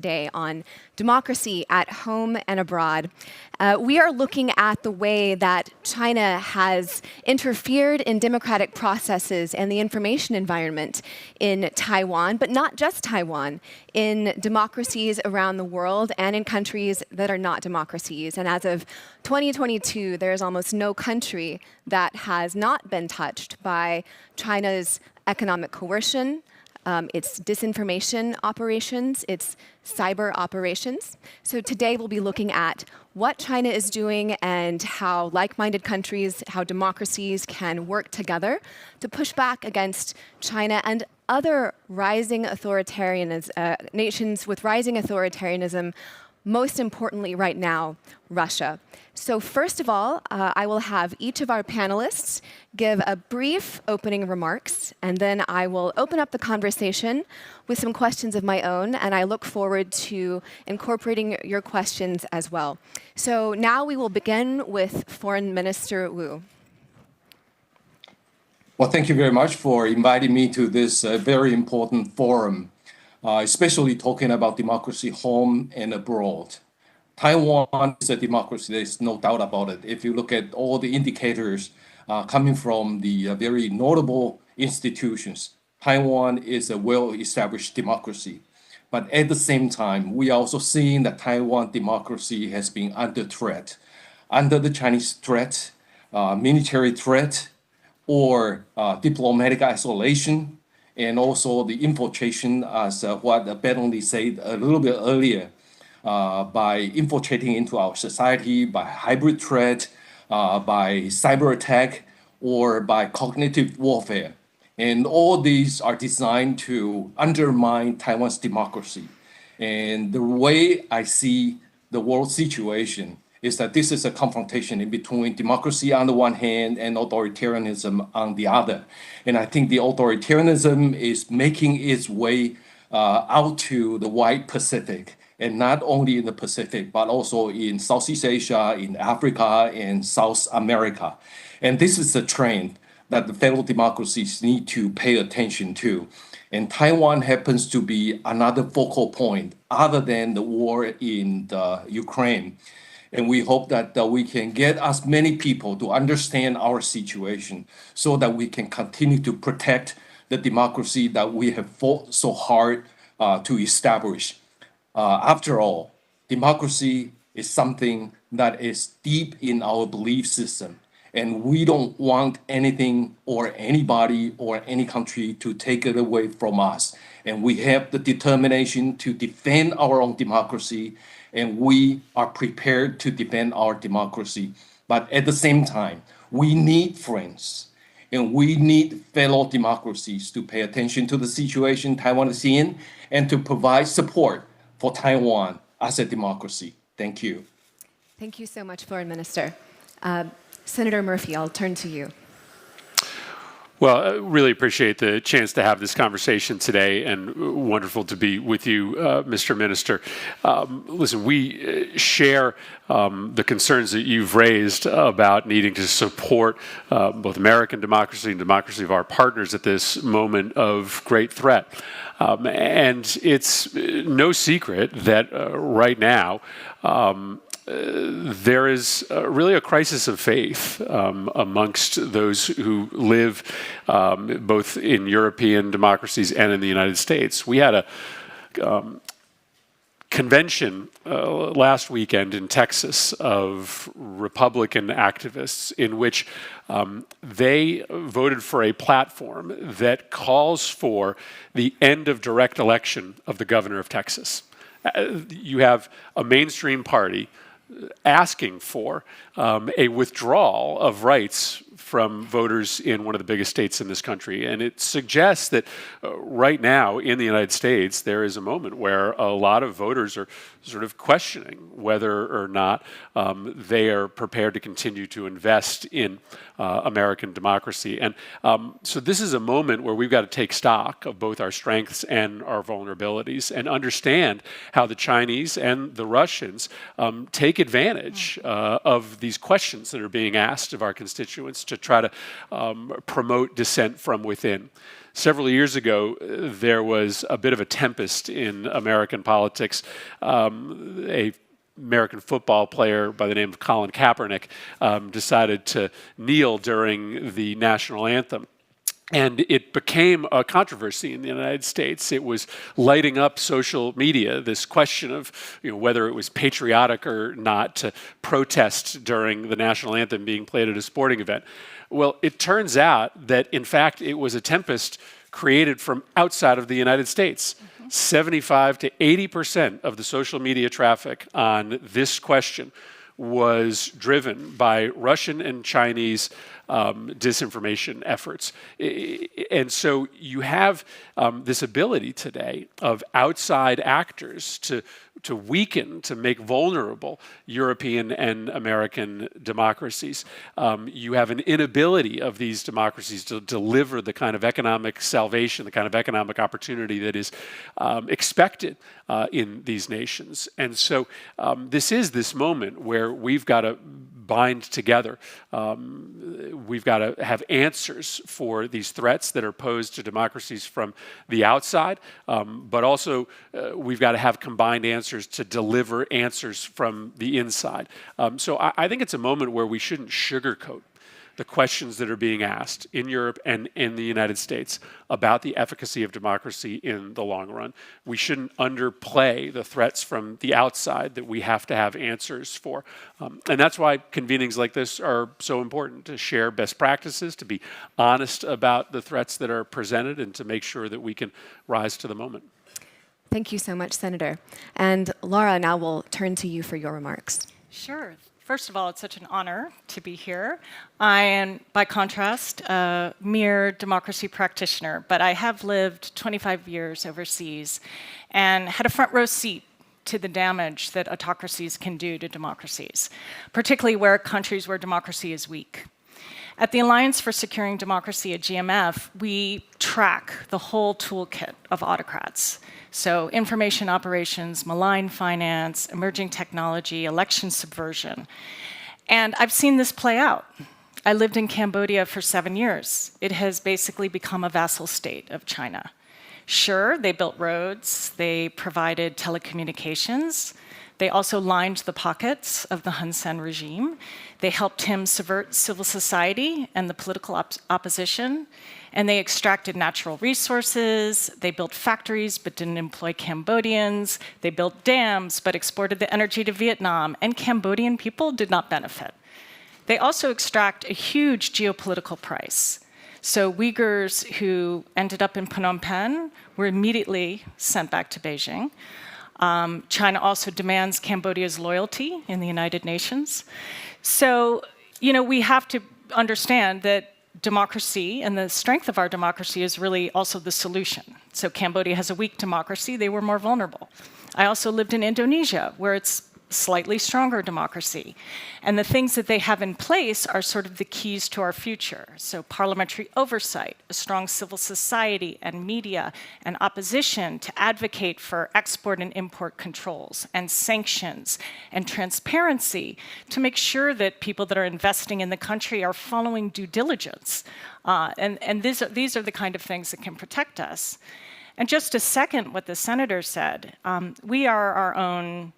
Day on democracy at home and abroad. We are looking at the way that China has interfered in democratic processes and the information environment in Taiwan, but not just Taiwan, in democracies around the world and in countries that are not democracies. And as of 2022, there is almost no country that has not been touched by China's economic coercion, its disinformation operations, its cyber operations. So today we'll be looking at what China is doing and how like-minded countries, how democracies can work together to push back against China and other rising nations with rising authoritarianism, most importantly right now, Russia. So first of all, I will have each of our panelists give a brief opening remarks, and then I will open up the conversation with some questions of my own, and I look forward to incorporating your questions as well. So now we will begin with Foreign Minister Wu. Well, thank you very much for inviting me to this very important forum, especially talking about democracy home and abroad. Taiwan is a democracy, there's no doubt about it. If you look at all the indicators coming from the very notable institutions, Taiwan is a well-established democracy. But at the same time, we are also seeing that Taiwan democracy has been under threat, under the Chinese threat, military threat, or diplomatic isolation, and also the infiltration, as what Bentley said a little bit earlier, by infiltrating into our society, by hybrid threat, by cyber attack, or by cognitive warfare. And all these are designed to undermine Taiwan's democracy. And the way I see the world situation is that this is a confrontation in between democracy on the one hand and authoritarianism on the other. And I think the authoritarianism is making its way out to the wide Pacific, and not only in the Pacific, but also in Southeast Asia, in Africa, and South America. And this is a trend that the fellow democracies need to pay attention to. And Taiwan happens to be another focal point other than the war in Ukraine. And we hope that we can get as many people to understand our situation so that we can continue to protect the democracy that we have fought so hard to establish. After all, democracy is something that is deep in our belief system, and we don't want anything or anybody or any country to take it away from us. And we have the determination to defend our own democracy, and we are prepared to defend our democracy. But at the same time, we need friends, and we need fellow democracies to pay attention to the situation Taiwan is in and to provide support for Taiwan as a democracy. Thank you. Thank you so much, Foreign Minister. Senator Murphy, I'll turn to you. Well, I really appreciate the chance to have this conversation today, and wonderful to be with you, Mr. Minister. Listen, we share the concerns that you've raised about needing to support both American democracy and democracy of our partners at this moment of great threat. And it's no secret that right now, there is really a crisis of faith amongst those who live both in European democracies and in the United States. We had a convention last weekend in Texas of Republican activists in which they voted for a platform that calls for the end of direct election of the governor of Texas. You have a mainstream party asking for a withdrawal of rights from voters in one of the biggest states in this country. And it suggests that right now in the United States, there is a moment where a lot of voters are sort of questioning whether or not they are prepared to continue to invest in American democracy. And so this is a moment where we've got to take stock of both our strengths and our vulnerabilities and understand how the Chinese and the Russians take advantage of these questions that are being asked of our constituents to try to promote dissent from within. Several years ago, there was a bit of a tempest in American politics. A American football player by the name of Colin Kaepernick decided to kneel during the national anthem. And it became a controversy in the United States. It was lighting up social media, this question of whether it was patriotic or not to protest during the national anthem being played at a sporting event. Well, it turns out that, in fact, it was a tempest created from outside of the United States. 75 to 80% of the social media traffic on this question was driven by Russian and Chinese disinformation efforts. And so you have this ability today of outside actors to weaken, to make vulnerable European and American democracies. You have an inability of these democracies to deliver the kind of economic salvation, the kind of economic opportunity that is expected in these nations. And so this is this moment where we've got to bind together. We've got to have answers for these threats that are posed to democracies from the outside, but also we've got to have combined answers to deliver answers from the inside. So I think it's a moment where we shouldn't sugarcoat the questions that are being asked in Europe and in the United States about the efficacy of democracy in the long run. We shouldn't underplay the threats from the outside that we have to have answers for. And that's why convenings like this are so important, to share best practices, to be honest about the threats that are presented, and to make sure that we can rise to the moment. Thank you so much, Senator. And Laura, now we'll turn to you for your remarks. Sure. First of all, it's such an honor to be here. I am, by contrast, a mere democracy practitioner, but I have lived 25 years overseas and had a front row seat to the damage that autocracies can do to democracies, particularly where countries where democracy is weak. At the Alliance for Securing Democracy at GMF, we track the whole toolkit of autocrats. So information operations, malign finance, emerging technology, election subversion. And I've seen this play out. I lived in Cambodia for 7 years. It has basically become a vassal state of China. Sure, they built roads, they provided telecommunications, they also lined the pockets of the Hun Sen regime. They helped him subvert civil society and the political opposition. And they extracted natural resources. They built factories but didn't employ Cambodians. They built dams but exported the energy to Vietnam. And Cambodian people did not benefit. They also extract a huge geopolitical price. So Uyghurs who ended up in Phnom Penh were immediately sent back to Beijing. China also demands Cambodia's loyalty in the United Nations. So, we have to understand that democracy and the strength of our democracy is really also the solution. So Cambodia has a weak democracy, they were more vulnerable. I also lived in Indonesia, where it's slightly stronger democracy. And the things that they have in place are sort of the keys to our future. So parliamentary oversight, a strong civil society and media, and opposition to advocate for export and import controls, and sanctions, and transparency to make sure that people that are investing in the country are following due diligence. And these are the kind of things that can protect us. And just to second what the senator said, we are our own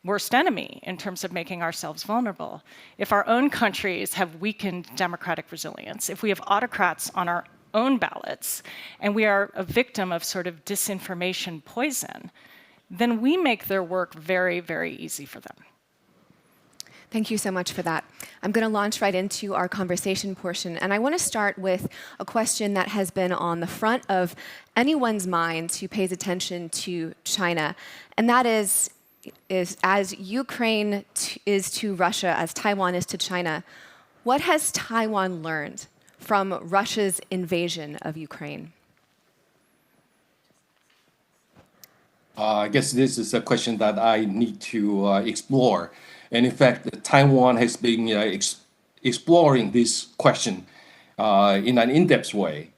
worst enemy in terms of making ourselves vulnerable. If our own countries have weakened democratic resilience, if we have autocrats on our own ballots, and we are a victim of sort of disinformation poison, then we make their work very, very easy for them. Thank you so much for that. I'm going to launch right into our conversation portion, and I want to start with a question that has been on the front of anyone's mind who pays attention to China, and that is as Ukraine is to Russia, as Taiwan is to China, what has Taiwan learned from Russia's invasion of Ukraine? I guess this is a question that I need to explore. And in fact, Taiwan has been exploring this question in an in-depth way.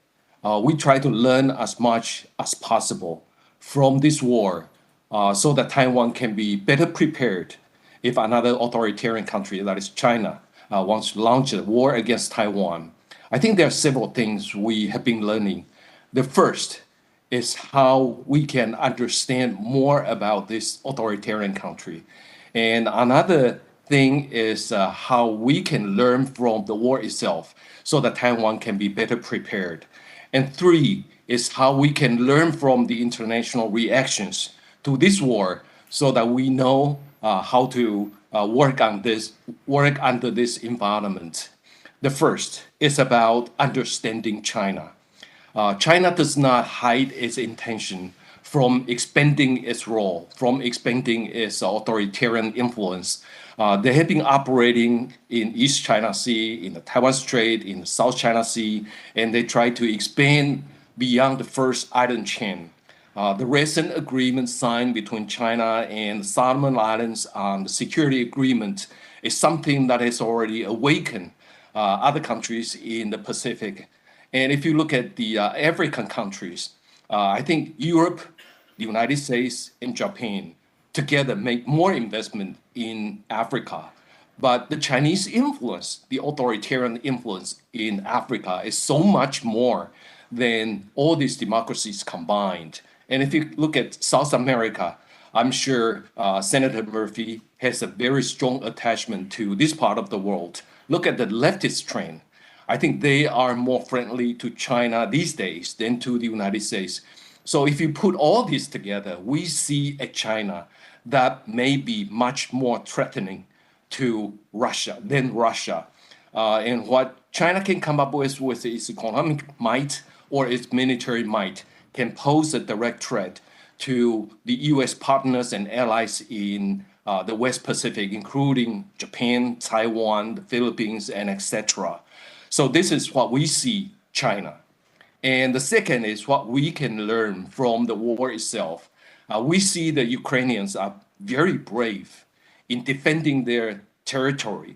We try to learn as much as possible from this war so that Taiwan can be better prepared if another authoritarian country, that is China, wants to launch a war against Taiwan. I think there are several things we have been learning The first is how we can understand more about this authoritarian country. And another thing is how we can learn from the war itself so that Taiwan can be better prepared. And three is how we can learn from the international reactions to this war so that we know how to work under this environment. The first is about understanding China. China does not hide its intention from expanding its role, from expanding its authoritarian influence. They have been operating in East China Sea, in the Taiwan Strait, in the South China Sea, and they try to expand beyond the first island chain. The recent agreement signed between China and the Solomon Islands on the security agreement is something that has already awakened other countries in the Pacific. And if you look at the African countries, I think Europe, the United States, and Japan together make more investment in Africa. But the Chinese influence, the authoritarian influence in Africa is so much more than all these democracies combined. And if you look at South America, I'm sure Senator Murphy has a very strong attachment to this part of the world. Look at the leftist trend. I think they are more friendly to China these days than to the United States. So if you put all this together, we see a China that may be much more threatening to Russia than Russia. And what China can come up with its economic might or its military might can pose a direct threat to the US partners and allies in the West Pacific, including Japan, Taiwan, the Philippines, and etc. So this is what we see China. And the second is what we can learn from the war itself. We see the Ukrainians are very brave in defending their territory.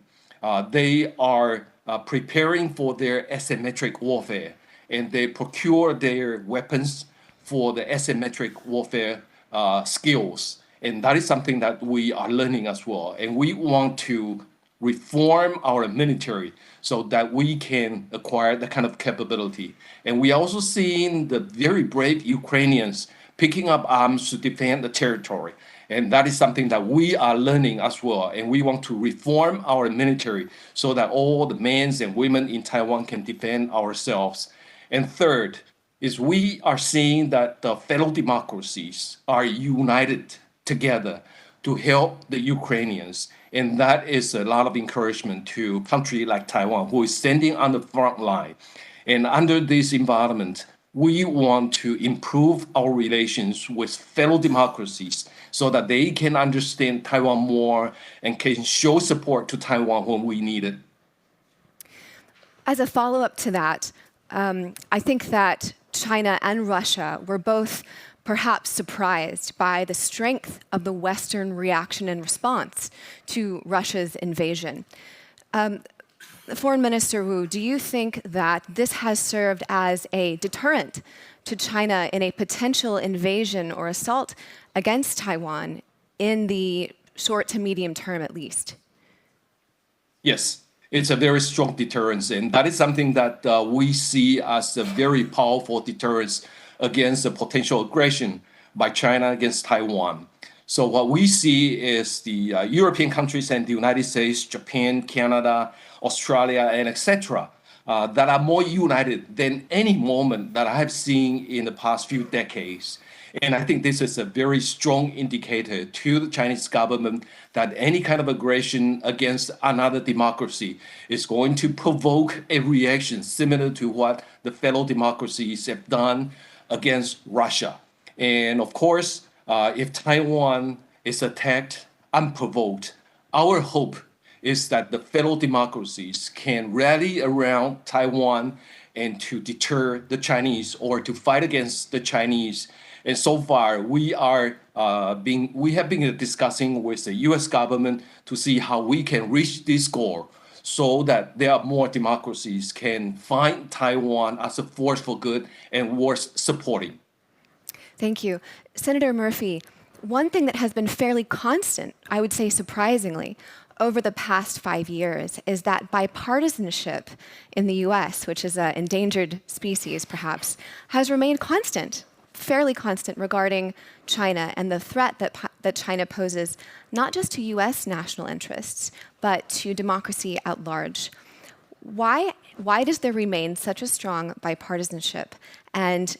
They are preparing for their asymmetric warfare, and they procure their weapons for the asymmetric warfare skills. And that is something that we are learning as well. And we want to reform our military so that we can acquire that kind of capability. And we are also seeing the very brave Ukrainians picking up arms to defend the territory. And that is something that we are learning as well. And we want to reform our military so that all the men and women in Taiwan can defend ourselves. And third is we are seeing that the fellow democracies are united together to help the Ukrainians. And that is a lot of encouragement to a country like Taiwan, who is standing on the front line. And under this environment, we want to improve our relations with fellow democracies so that they can understand Taiwan more and can show support to Taiwan when we need it. As a follow-up to that, I think that China and Russia were both perhaps surprised by the strength of the Western reaction and response to Russia's invasion. Foreign Minister Wu, do you think that this has served as a deterrent to China in a potential invasion or assault against Taiwan in the short to medium term at least? Yes, it's a very strong deterrence, and that is something that we see as a very powerful deterrence against a potential aggression by China against Taiwan. So what we see is the European countries and the United States, Japan, Canada, Australia, and etc. That are more united than any moment that I have seen in the past few decades. And I think this is a very strong indicator to the Chinese government that any kind of aggression against another democracy is going to provoke a reaction similar to what the fellow democracies have done against Russia. And of course, if Taiwan is attacked unprovoked, our hope is that the fellow democracies can rally around Taiwan and to deter the Chinese or to fight against the Chinese. And so far, we have been discussing with the U.S. government to see how we can reach this goal so that there are more democracies can find Taiwan as a force for good and worth supporting. Thank you. Senator Murphy, one thing that has been fairly constant, I would say surprisingly, over the past 5 years is that bipartisanship in the US, which is an endangered species perhaps, has remained constant, fairly constant regarding China and the threat that China poses not just to US national interests, but to democracy at large. Why does there remain such a strong bipartisanship? And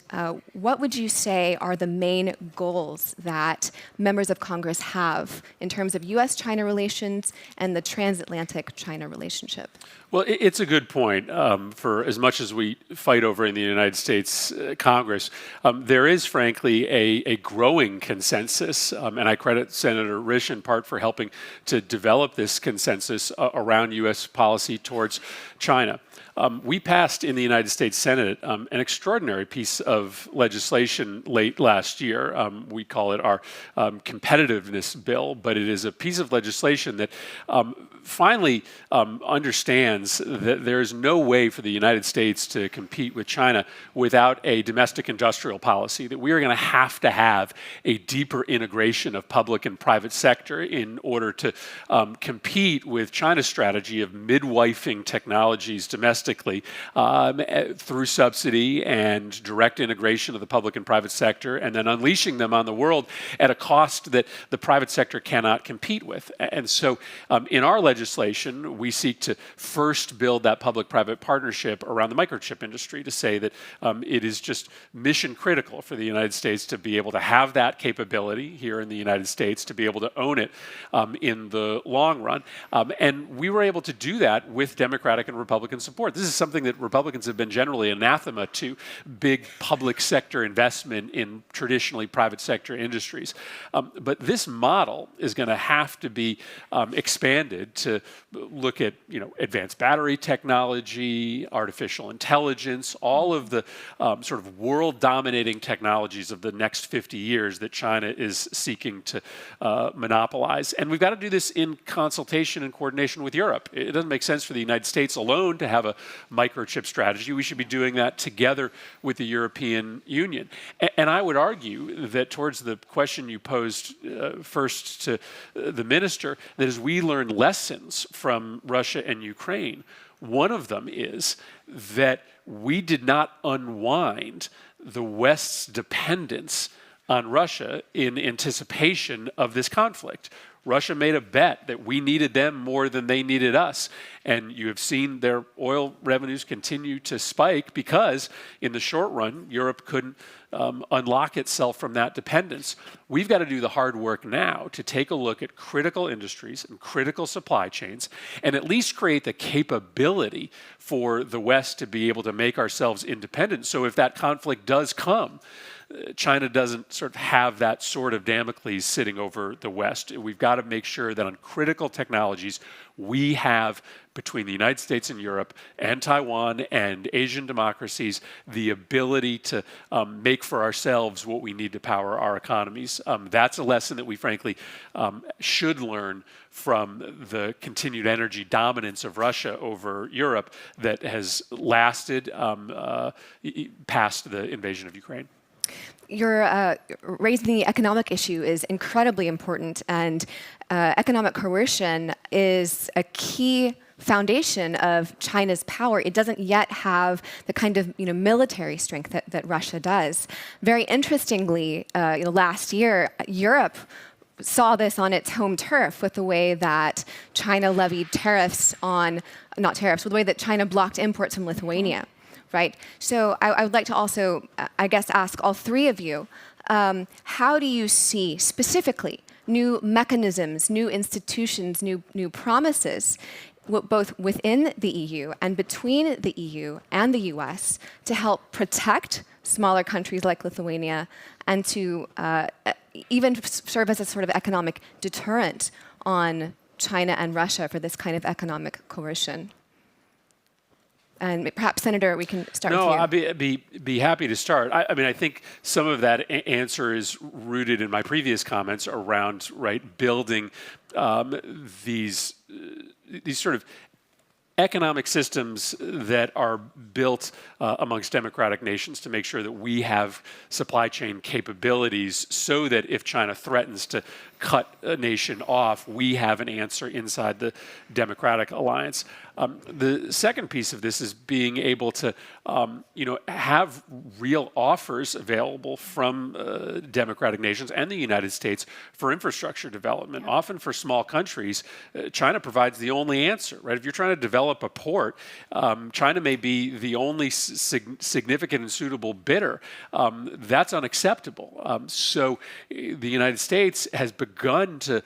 what would you say are the main goals that members of Congress have in terms of US-China relations and the transatlantic China relationship? Well, it's a good point. For as much as we fight over in the United States Congress, there is, frankly, a growing consensus, and I credit Senator Risch in part for helping to develop this consensus around U.S. policy towards China. We passed in the United States Senate an extraordinary piece of legislation late last year. We call it our Competitiveness Bill, but it is a piece of legislation that finally understands that there is no way for the United States to compete with China without a domestic industrial policy, that we are going to have a deeper integration of public and private sector in order to compete with China's strategy of midwifing technologies domestically through subsidy and direct integration of the public and private sector, and then unleashing them on the world at a cost that the private sector cannot compete with. And so in our legislation, we seek to first build that public-private partnership around the microchip industry to say that it is just mission critical for the United States to be able to have that capability here in the United States, to be able to own it in the long run. And we were able to do that with Democratic and Republican support. This is something that Republicans have been generally anathema to, big public sector investment in traditionally private sector industries. But this model is going to have to be expanded to look at, advanced battery technology, artificial intelligence, all of the sort of world-dominating technologies of the next 50 years that China is seeking to monopolize. And we've got to do this in consultation and coordination with Europe. It doesn't make sense for the United States alone to have a microchip strategy. We should be doing that together with the European Union. And I would argue that towards the question you posed first to the minister, that as we learn lessons from Russia and Ukraine, one of them is that we did not unwind the West's dependence on Russia in anticipation of this conflict. Russia made a bet that we needed them more than they needed us. And you have seen their oil revenues continue to spike because in the short run, Europe couldn't unlock itself from that dependence. We've got to do the hard work now to take a look at critical industries and critical supply chains and at least create the capability for the West to be able to make ourselves independent. So if that conflict does come, China doesn't sort of have that sword of Damocles sitting over the West. We've got to make sure that on critical technologies, we have, between the United States and Europe and Taiwan and Asian democracies, the ability to make for ourselves what we need to power our economies. That's a lesson that we frankly should learn from the continued energy dominance of Russia over Europe that has lasted past the invasion of Ukraine. Your raising the economic issue is incredibly important, and economic coercion is a key foundation of China's power. It doesn't yet have the kind of military strength that Russia does. Very interestingly, last year, Europe saw this on its home turf with the way that China levied tariffs on, not tariffs, with the way that China blocked imports from Lithuania. Right. So I would like to also, ask all three of you, how do you see specifically new mechanisms, new institutions, new promises, both within the EU and between the EU and the US, to help protect smaller countries like Lithuania and to even serve as a sort of economic deterrent on China and Russia for this kind of economic coercion? And perhaps, Senator, we can start with you. No, I'd be happy to start. I think some of that answer is rooted in my previous comments around building these sort of economic systems that are built amongst democratic nations to make sure that we have supply chain capabilities so that if China threatens to cut a nation off, we have an answer inside the Democratic Alliance. The second piece of this is being able to, have real offers available from democratic nations and the United States for infrastructure development. Yeah. Often for small countries, China provides the only answer, right? If you're trying to develop a port, China may be the only significant and suitable bidder. That's unacceptable. So the United States has begun to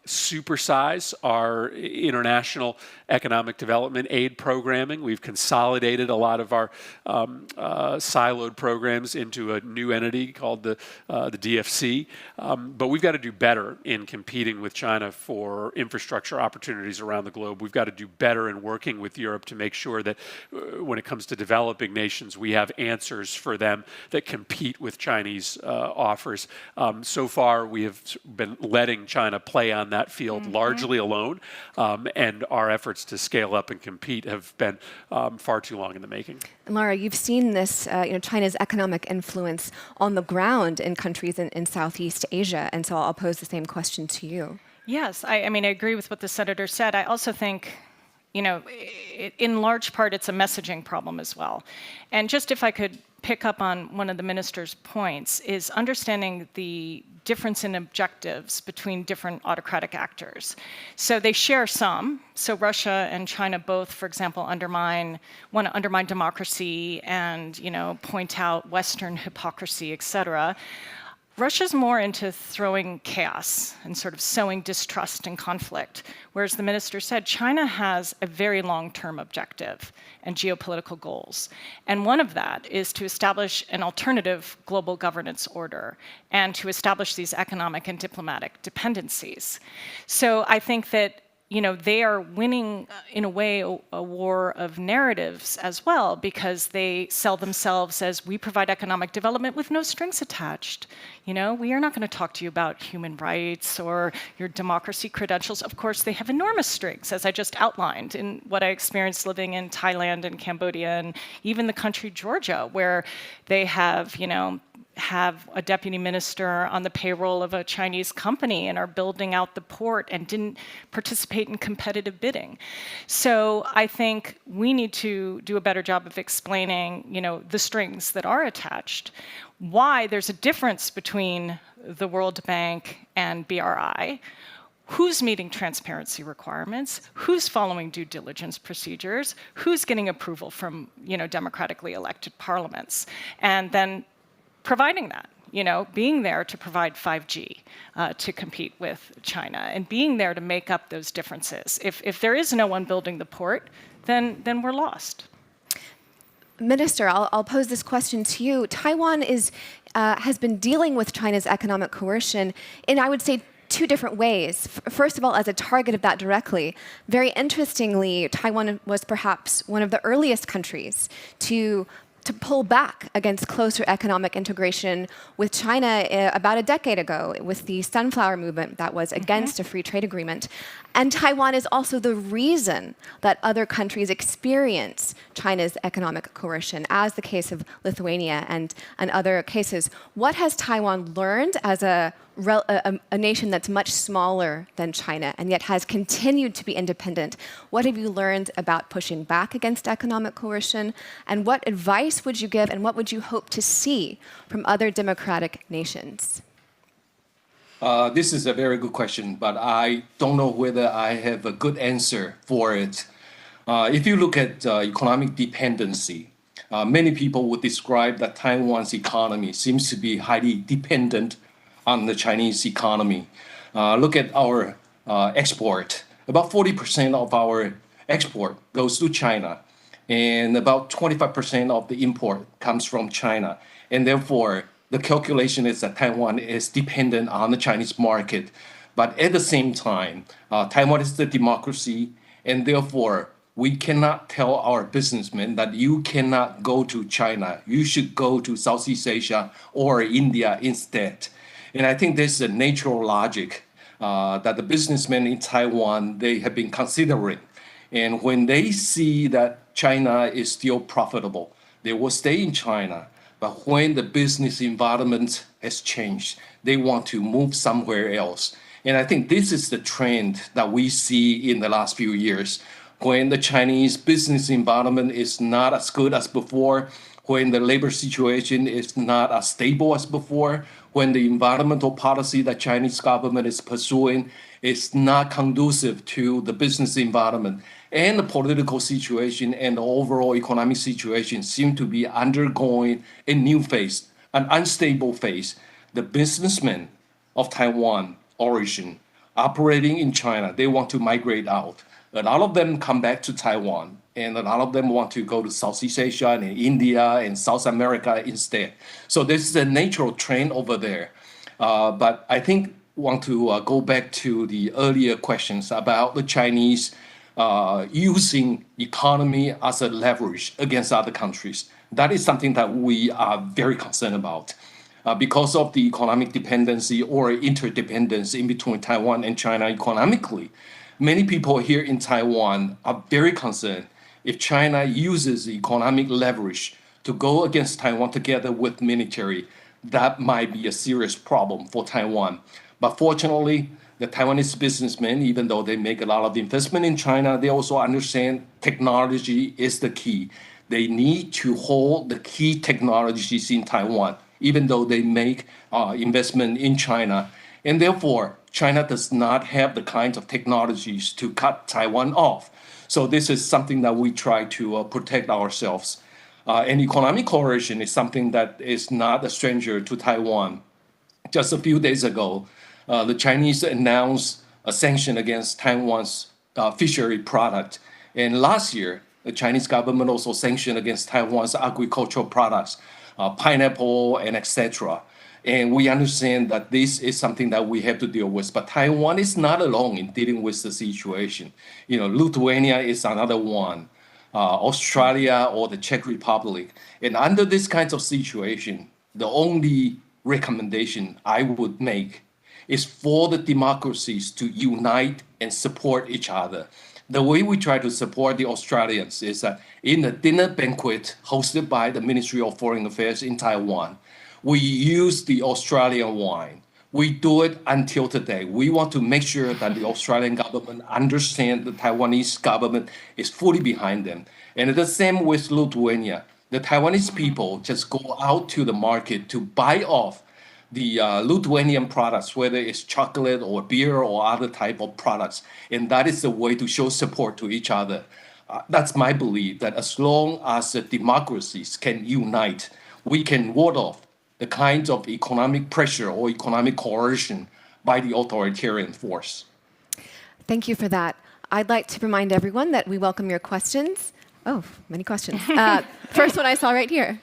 supersize our international economic development aid programming. We've consolidated a lot of our siloed programs into a new entity called the DFC. But we've got to do better in competing with China for infrastructure opportunities around the globe. We've got to do better in working with Europe to make sure that when it comes to developing nations, we have answers for them that compete with Chinese offers. So far, we have been letting China play on that field largely alone, and our efforts to scale up and compete have been far too long in the making. And Laura, you've seen this, China's economic influence on the ground in countries in Southeast Asia, and so I'll pose the same question to you. Yes, I agree with what the senator said. I also think, in large part, it's a messaging problem as well. And just if I could pick up on one of the minister's points, is understanding the difference in objectives between different autocratic actors. So they share some. So Russia and China both, for example, want to undermine democracy and, point out Western hypocrisy, et cetera. Russia's more into throwing chaos and sort of sowing distrust and conflict, whereas the minister said China has a very long-term objective and geopolitical goals. And one of that is to establish an alternative global governance order and to establish these economic and diplomatic dependencies. So I think that they are winning, in a way, a war of narratives as well, because they sell themselves as, we provide economic development with no strings attached. We are not going to talk to you about human rights or your democracy credentials. Of course, they have enormous strings, as I just outlined in what I experienced living in Thailand and Cambodia and even the country Georgia, where they have a deputy minister on the payroll of a Chinese company and are building out the port and didn't participate in competitive bidding. So I think we need to do a better job of explaining, the strings that are attached, why there's a difference between the World Bank and BRI, who's meeting transparency requirements, who's following due diligence procedures, who's getting approval from, democratically elected parliaments, and then providing that, being there to provide 5G to compete with China and being there to make up those differences. If there is no one building the port, then we're lost. Minister, I'll pose this question to you. Taiwan has been dealing with China's economic coercion in, I would say, two different ways. First of all, as a target of that directly. Very interestingly, Taiwan was perhaps one of the earliest countries to pull back against closer economic integration with China about a decade ago with the Sunflower Movement that was against a free trade agreement. And Taiwan is also the reason that other countries experience China's economic coercion, as the case of Lithuania and other cases. What has Taiwan learned as a nation that's much smaller than China and yet has continued to be independent? What have you learned about pushing back against economic coercion? And what advice would you give and what would you hope to see from other democratic nations? This is a very good question, but I don't know whether I have a good answer for it. If you look at economic dependency, many people would describe that Taiwan's economy seems to be highly dependent on the Chinese economy. Look at our export. About 40% of our export goes to China, and about 25% of the import comes from China. And therefore, the calculation is that Taiwan is dependent on the Chinese market. But at the same time, Taiwan is the democracy, and therefore, we cannot tell our businessmen that you cannot go to China. You should go to Southeast Asia or India instead. And I think there's a natural logic that the businessmen in Taiwan, they have been considering. And when they see that China is still profitable, they will stay in China. But when the business environment has changed, they want to move somewhere else. And I think this is the trend that we see in the last few years. When the Chinese business environment is not as good as before, when the labor situation is not as stable as before, when the environmental policy that Chinese government is pursuing is not conducive to the business environment, and the political situation and the overall economic situation seem to be undergoing a new phase, an unstable phase. The businessmen of Taiwan origin operating in China, they want to migrate out. A lot of them come back to Taiwan, and a lot of them want to go to Southeast Asia and India and South America instead. So this is a natural trend over there. But I think want to go back to the earlier questions about the Chinese using economy as a leverage against other countries. That is something that we are very concerned about. Because of the economic dependency or interdependence in between Taiwan and China economically, many people here in Taiwan are very concerned if China uses economic leverage to go against Taiwan together with military. That might be a serious problem for Taiwan. But fortunately, the Taiwanese businessmen, even though they make a lot of investment in China, they also understand technology is the key. They need to hold the key technologies in Taiwan, even though they make investment in China. And therefore, China does not have the kinds of technologies to cut Taiwan off. So this is something that we try to protect ourselves. And economic coercion is something that is not a stranger to Taiwan. Just a few days ago, the Chinese announced a sanction against Taiwan's fishery product. And last year, the Chinese government also sanctioned against Taiwan's agricultural products, pineapple and etc. And we understand that this is something that we have to deal with. But Taiwan is not alone in dealing with the situation. You know, Lithuania is another one, Australia or the Czech Republic. And under this kinds of situation, the only recommendation I would make is for the democracies to unite and support each other. The way we try to support the Australians is that in a dinner banquet hosted by the Ministry of Foreign Affairs in Taiwan, we use the Australian wine. We do it until today. We want to make sure that the Australian government understands the Taiwanese government is fully behind them. And the same with Lithuania. The Taiwanese people just go out to the market to buy off the Lithuanian products, whether it's chocolate or beer or other type of products. And that is the way to show support to each other. That's my belief, that as long as the democracies can unite, we can ward off the kinds of economic pressure or economic coercion by the authoritarian force. Thank you for that. I'd like to remind everyone that we welcome your questions. Oh, many questions. First one I saw right here.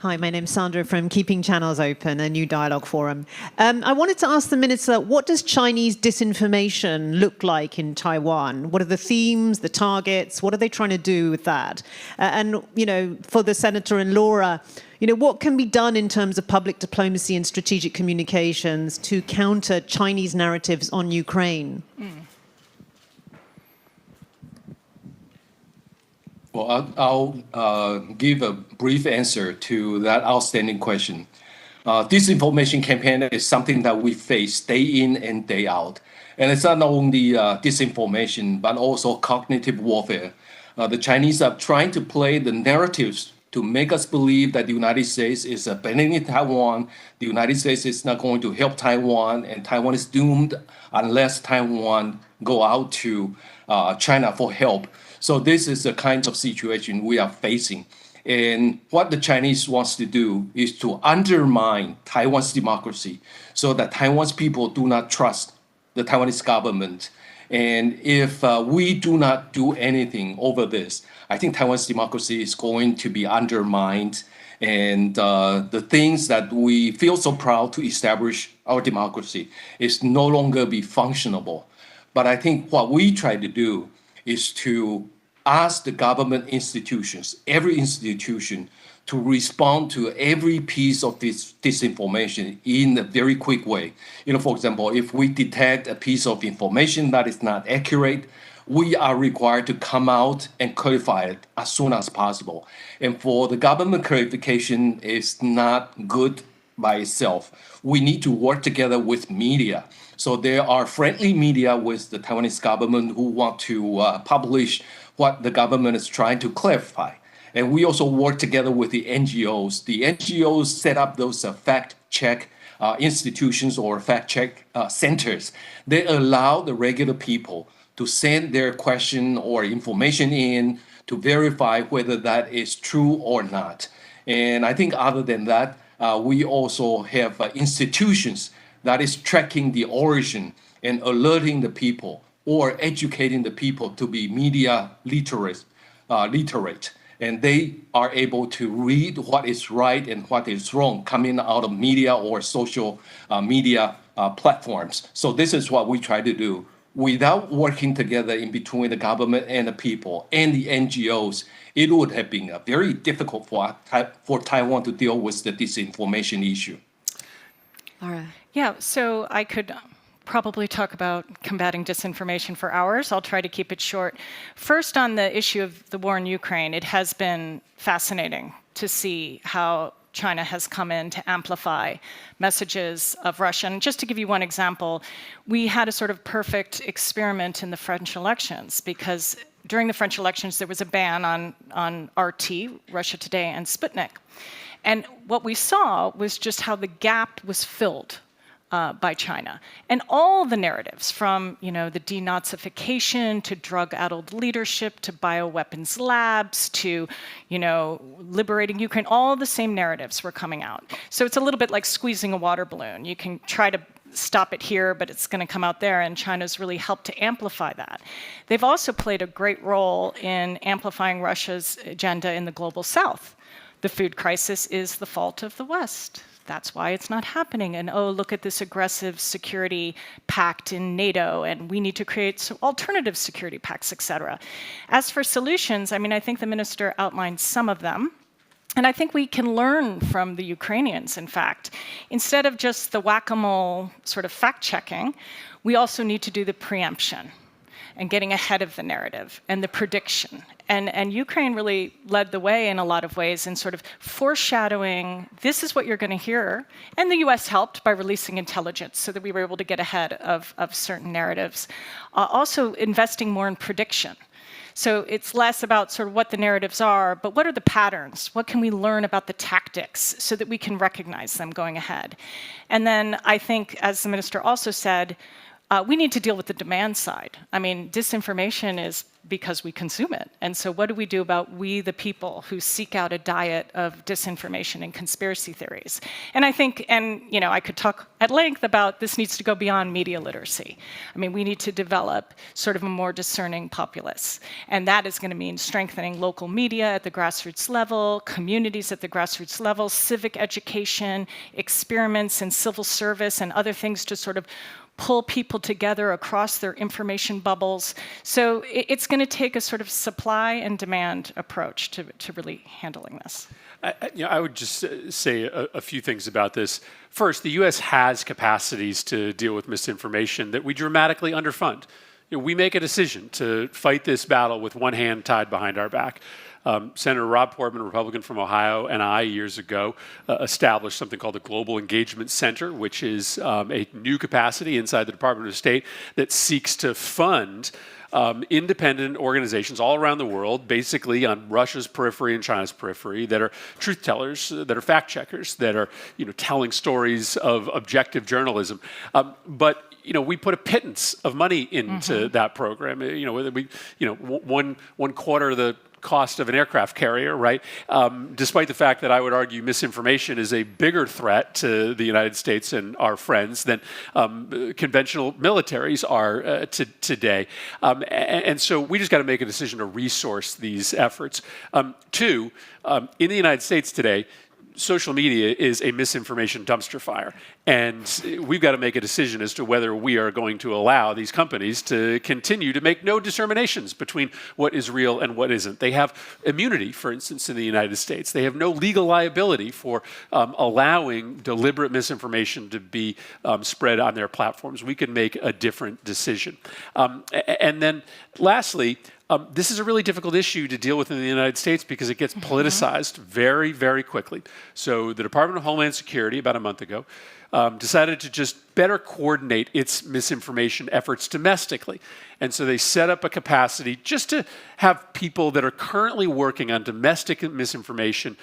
Hi, my name's Sandra from Keeping Channels Open, a new dialogue forum. I wanted to ask the Minister, what does Chinese disinformation look like in Taiwan? What are the themes, the targets? What are they trying to do with that? And, you know, for the Senator and Laura, you know, what can be done in terms of public diplomacy and strategic communications to counter Chinese narratives on Ukraine? Well, I'll give a brief answer to that outstanding question. Disinformation campaign is something that we face day in and day out. And it's not only disinformation, but also cognitive warfare. The Chinese are trying to play the narratives to make us believe that the United States is abandoning Taiwan, the United States is not going to help Taiwan, and Taiwan is doomed unless Taiwan go out to China for help. So this is the kind of situation we are facing. And what the Chinese wants to do is to undermine Taiwan's democracy so that Taiwan's people do not trust the Taiwanese government. And if we do not do anything over this, I think Taiwan's democracy is going to be undermined. And the things that we feel so proud to establish our democracy is no longer be functionable. But I think what we try to do is to ask the government institutions, every institution, to respond to every piece of this disinformation in a very quick way. You know, for example, if we detect a piece of information that is not accurate, we are required to come out and clarify it as soon as possible. And for the government clarification is not good by itself. We need to work together with media. So there are friendly media with the Taiwanese government who want to publish what the government is trying to clarify. And we also work together with the NGOs. The NGOs set up those fact-check institutions or fact-check centers. They allow the regular people to send their question or information in to verify whether that is true or not. And I think other than that, we also have institutions that is tracking the origin and alerting the people or educating the people to be media literate. And they are able to read what is right and what is wrong coming out of media or social media platforms. So this is what we try to do. Without working together in between the government and the people and the NGOs, it would have been very difficult for Taiwan to deal with the disinformation issue. Laura. Yeah, so I could probably talk about combating disinformation for hours. I'll try to keep it short. First, on the issue of the war in Ukraine, it has been fascinating to see how China has come in to amplify messages of Russia. And just to give you one example, we had a sort of perfect experiment in the French elections because during the French elections, there was a ban on RT, Russia Today, and Sputnik. And what we saw was just how the gap was filled by China. And all the narratives from, the denazification to drug-addled leadership to bioweapons labs to, liberating Ukraine, all the same narratives were coming out. So it's a little bit like squeezing a water balloon. You can try to stop it here, but it's going to come out there, and China's really helped to amplify that. They've also played a great role in amplifying Russia's agenda in the global south. The food crisis is the fault of the West. That's why it's not happening. And oh, look at this aggressive security pact in NATO, and we need to create some alternative security pacts, et cetera. As for solutions, I think the minister outlined some of them. And I think we can learn from the Ukrainians, in fact. Instead of just the whack-a-mole sort of fact-checking, we also need to do the preemption and getting ahead of the narrative and the prediction. And Ukraine really led the way in a lot of ways in sort of foreshadowing, this is what you're going to hear. And the US helped by releasing intelligence so that we were able to get ahead of certain narratives. Also investing more in prediction. So it's less about sort of what the narratives are, but what are the patterns? What can we learn about the tactics so that we can recognize them going ahead? And then I think, as the minister also said, we need to deal with the demand side. Disinformation is because we consume it. And so what do we do about we, the people, who seek out a diet of disinformation and conspiracy theories? And I think, I could talk at length about this needs to go beyond media literacy. We need to develop sort of a more discerning populace. And that is going to mean strengthening local media at the grassroots level, communities at the grassroots level, civic education, experiments in civil service and other things to sort of pull people together across their information bubbles. So it's going to take a sort of supply and demand approach to really handling this. I would just say a few things about this. First, the U.S. has capacities to deal with misinformation that we dramatically underfund. We make a decision to fight this battle with one hand tied behind our back. Senator Rob Portman, a Republican from Ohio, and I, years ago, established something called the Global Engagement Center, which is a new capacity inside the Department of State that seeks to fund independent organizations all around the world, basically on Russia's periphery and China's periphery, that are truth tellers, that are fact checkers, that are telling stories of objective journalism. But we put a pittance of money into that program. One quarter of the cost of an aircraft carrier, right? Despite the fact that I would argue misinformation is a bigger threat to the United States and our friends than conventional militaries are today. And so we just got to make a decision to resource these efforts. Two, in the United States today, social media is a misinformation dumpster fire. And we've got to make a decision as to whether we are going to allow these companies to continue to make no discriminations between what is real and what isn't. They have immunity, for instance, in the United States. They have no legal liability for allowing deliberate misinformation to be spread on their platforms. We can make a different decision. And then lastly, this is a really difficult issue to deal with in the United States because it gets politicized very, very quickly. So the Department of Homeland Security, about a month ago, decided to just better coordinate its misinformation efforts domestically. And so they set up a capacity just to have people that are currently working on domestic misinformation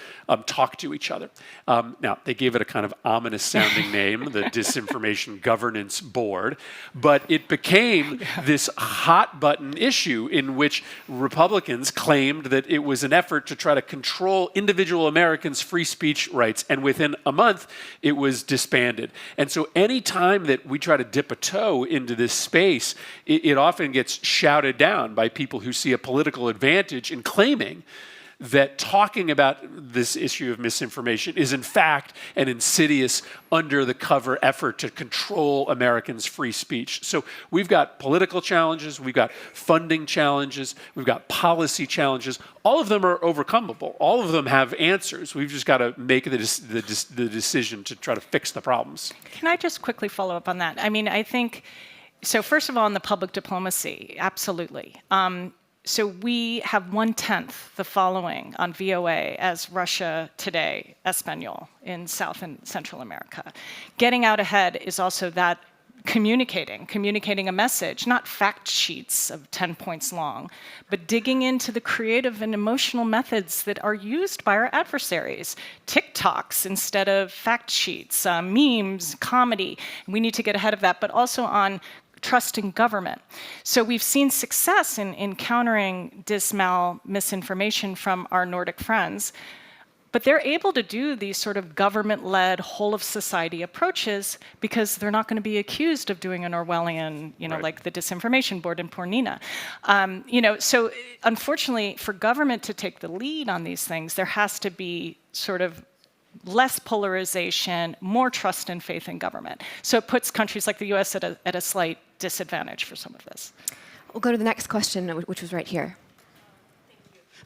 talk to each other. Now, they gave it a kind of ominous sounding name, the Disinformation Governance Board, but it became this hot button issue in which Republicans claimed that it was an effort to try to control individual Americans' free speech rights. And within a month, it was disbanded. And so any time that we try to dip a toe into this space, it often gets shouted down by people who see a political advantage in claiming that talking about this issue of misinformation is in fact an insidious, under-the-cover effort to control Americans' free speech. So we've got political challenges, we've got funding challenges, we've got policy challenges. All of them are overcomable. All of them have answers. We've just got to make the decision to try to fix the problems. Can I just quickly follow up on that? I mean, I think, so first of all, on the public diplomacy, absolutely. So we have 1/10 the following on VOA as Russia Today, Espanol, in South and Central America. Getting out ahead is also that communicating a message, not fact sheets of 10 points long, but digging into the creative and emotional methods that are used by our adversaries. TikToks instead of fact sheets, memes, comedy. We need to get ahead of that, but also on trusting government. So we've seen success in countering misinformation from our Nordic friends, but they're able to do these sort of government-led, whole-of-society approaches because they're not going to be accused of doing an Orwellian, Right. like the Disinformation Board in Pornina. So unfortunately, for government to take the lead on these things, there has to be sort of less polarization, more trust and faith in government. So it puts countries like the US at a slight disadvantage for some of this. We'll go to the next question, which was right here.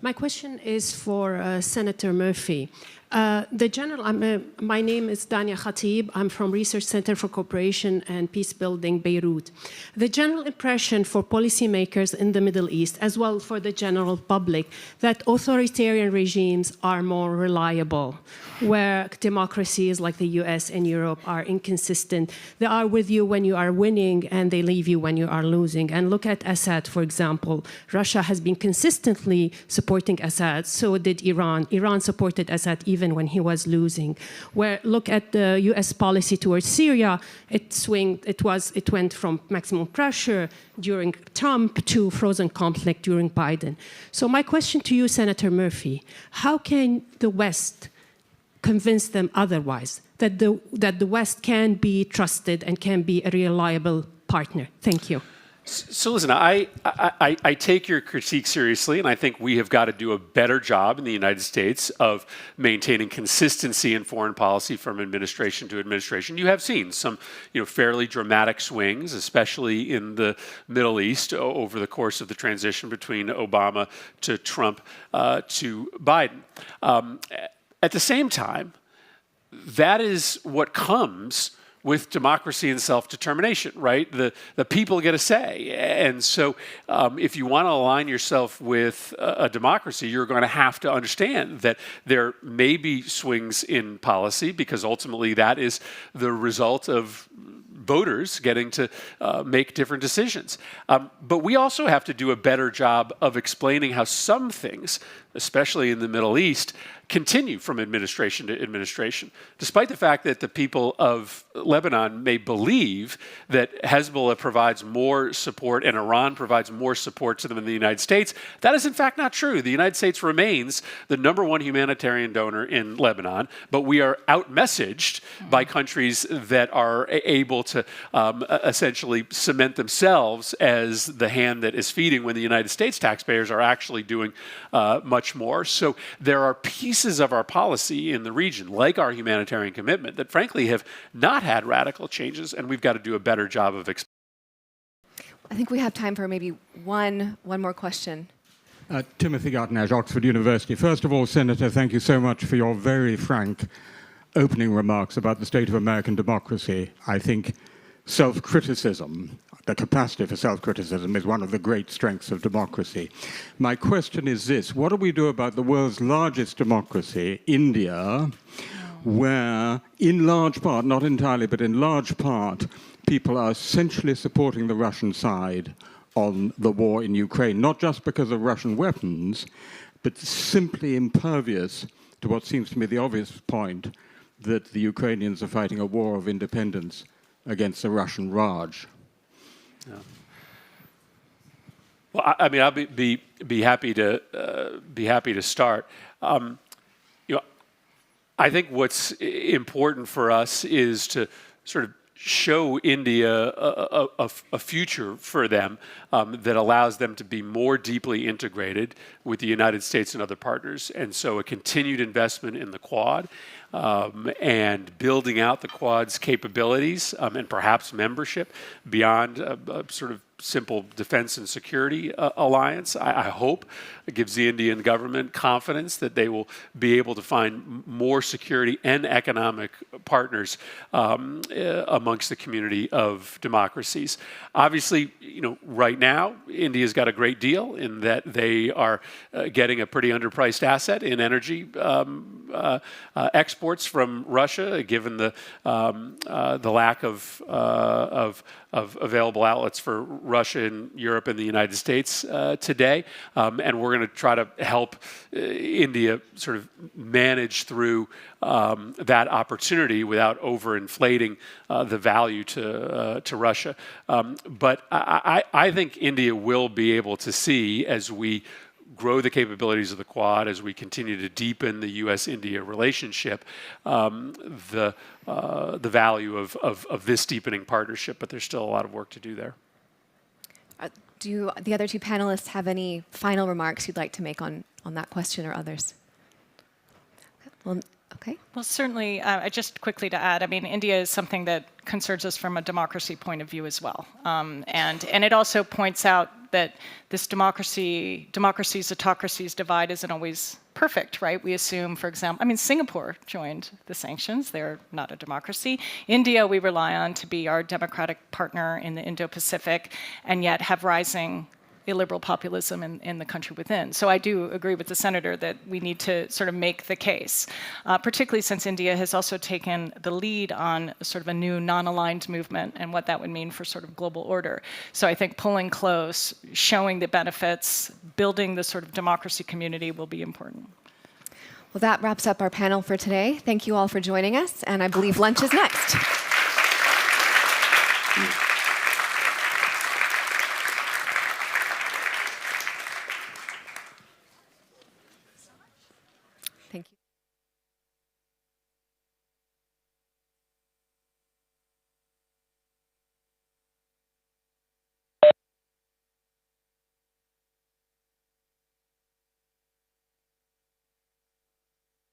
My question is for Senator Murphy. My name is Dania Khatib. I'm from Research Center for Cooperation and Peace Building, Beirut. The general impression for policymakers in the Middle East, as well for the general public, that authoritarian regimes are more reliable, where democracies like the US and Europe are inconsistent. They are with you when you are winning, and they leave you when you are losing. And look at Assad, for example. Russia has been consistently supporting Assad. So did Iran. Iran supported Assad even when he was losing. Where look at the U.S. policy towards Syria, it went from maximum pressure during Trump to frozen conflict during Biden. So my question to you, Senator Murphy, how can the West convince them otherwise, that the West can be trusted and can be a reliable partner? Thank you. So listen, I take your critique seriously, and I think we have got to do a better job in the United States of maintaining consistency in foreign policy from administration to administration. You have seen some, fairly dramatic swings, especially in the Middle East over the course of the transition between Obama to Trump to Biden. At the same time, that is what comes with democracy and self-determination, right? The people get a say. And so if you want to align yourself with a democracy, you're going to have to understand that there may be swings in policy, because ultimately that is the result of voters getting to make different decisions. But we also have to do a better job of explaining how some things, especially in the Middle East, continue from administration to administration, despite the fact that the people of Lebanon may believe that Hezbollah provides more support and Iran provides more support to them in the United States. That is in fact not true. The United States remains the #1 humanitarian donor in Lebanon, but we are out-messaged by countries that are able to essentially cement themselves as the hand that is feeding, when the United States taxpayers are actually doing much more. So there are pieces pieces of our policy in the region, like our humanitarian commitment, that frankly have not had radical changes, and we've got to do a better job of I think we have time for maybe one more question. Timothy Gartnage, Oxford University. First of all, Senator, thank you so much for your very frank opening remarks about the state of American democracy. I think self-criticism, the capacity for self-criticism, is one of the great strengths of democracy. My question is this: what do we do about the world's largest democracy, India, where in large part, not entirely, but in large part, people are essentially supporting the Russian side on the war in Ukraine, not just because of Russian weapons, but simply impervious to what seems to me the obvious point that the Ukrainians are fighting a war of independence against the Russian Raj. Yeah. Well, I mean, I'll be happy to start. I think what's important for us is to sort of show India a future for them that allows them to be more deeply integrated with the United States and other partners. And so a continued investment in the Quad and building out the Quad's capabilities and perhaps membership beyond a sort of simple defense and security alliance, I hope gives the Indian government confidence that they will be able to find more security and economic partners amongst the community of democracies. Obviously, right now, India's got a great deal in that they are getting a pretty underpriced asset in energy exports from Russia, given the lack of available outlets for Russia and Europe and the United States today. And we're going to try to help India sort of manage through that opportunity without overinflating the value to Russia. But I think India will be able to see, as we grow the capabilities of the Quad, as we continue to deepen the U.S.-India relationship, the value of this deepening partnership, but there's still a lot of work to do there. Do the other two panelists have any final remarks you'd like to make on that question, or others? Well, okay. Well, certainly, just quickly to add, I mean, India is something that concerns us from a democracy point of view as well. And it also points out that this democracies, autocracies divide isn't always perfect, right? We assume, for example, I mean, Singapore joined the sanctions. They're not a democracy. India, we rely on to be our democratic partner in the Indo-Pacific, and yet have rising illiberal populism in the country within. So I do agree with the senator that we need to sort of make the case, particularly since India has also taken the lead on sort of a new non-aligned movement and what that would mean for sort of global order. So I think pulling close, showing the benefits, building the sort of democracy community will be important. Well, that wraps up our panel for today. Thank you all for joining us, and I believe lunch is next.